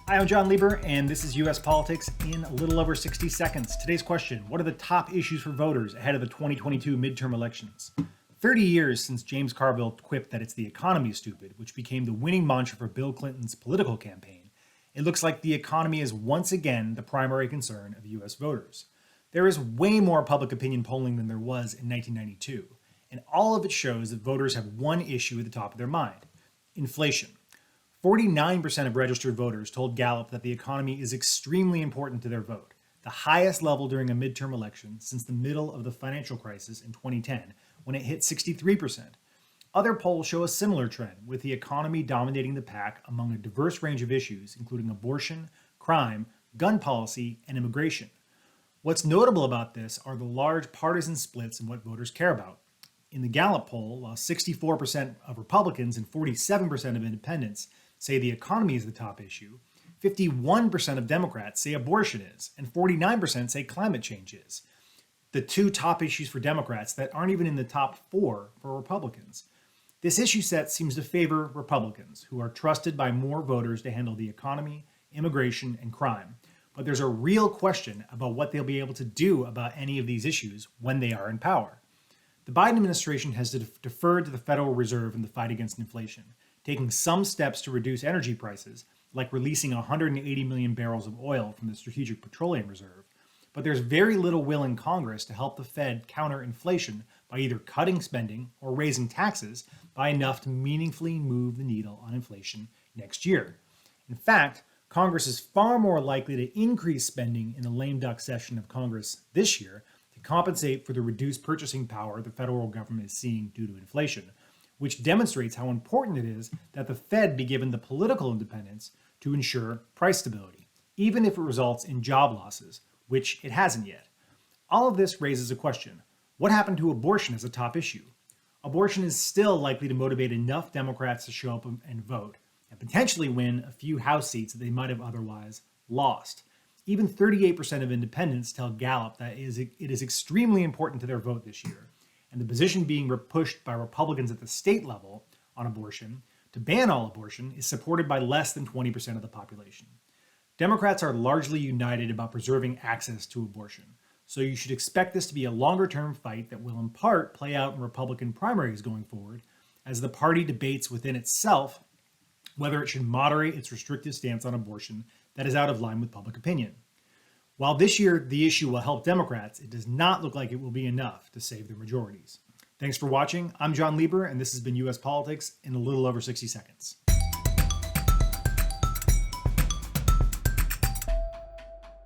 Hi, I'm Jon Lieber, and this is U.S. Politics in a little over 60 seconds. Today's question: what are the top issues for voters ahead of the 2022 midterm elections? 30 years since James Carville quipped that it's the economy stupid, which became the winning mantra for Bill Clinton's political campaign, it looks like the economy is once again the primary concern of U.S. voters. There is way more public opinion polling than there was in 1992, and all of it shows that voters have one issue at the top of their mind: inflation. 49% of registered voters told Gallup that the economy is extremely important to their vote, the highest level during a midterm election since the middle of the financial crisis in 2010, when it hit 63%. Other polls show a similar trend, with the economy dominating the pack among a diverse range of issues, including abortion, crime, gun policy, and immigration. What's notable about this are the large partisan splits in what voters care about. In the Gallup poll, while 64% of Republicans and 47% of independents say the economy is the top issue, 51% of Democrats say abortion is, and 49% say climate change is. The two top issues for Democrats that aren't even in the top four for Republicans. This issue set seems to favor Republicans, who are trusted by more voters to handle the economy, immigration, and crime. But there's a real question about what they'll be able to do about any of these issues when they are in power. The Biden administration has deferred to the Federal Reserve in the fight against inflation, taking some steps to reduce energy prices, like releasing 180 million barrels of oil from the Strategic Petroleum Reserve. But there's very little will in Congress to help the Fed counter inflation by either cutting spending or raising taxes by enough to meaningfully move the needle on inflation next year. In fact, Congress is far more likely to increase spending in the lame duck session of Congress this year to compensate for the reduced purchasing power the federal government is seeing due to inflation, which demonstrates how important it is that the Fed be given the political independence to ensure price stability, even if it results in job losses, which it hasn't yet. All of this raises a question: what happened to abortion as a top issue? Abortion is still likely to motivate enough Democrats to show up and vote, and potentially win a few House seats that they might have otherwise lost. Even 38% of independents tell Gallup that it is extremely important to their vote this year, and the position being pushed by Republicans at the state level on abortion to ban all abortion is supported by less than 20% of the population. Democrats are largely united about preserving access to abortion, so you should expect this to be a longer-term fight that will in part play out in Republican primaries going forward, as the party debates within itself whether it should moderate its restrictive stance on abortion that is out of line with public opinion. While this year the issue will help Democrats, it does not look like it will be enough to save their majorities. Thanks for watching. I'm Jon Lieber, and this has been U.S. Politics in a little over 60 seconds.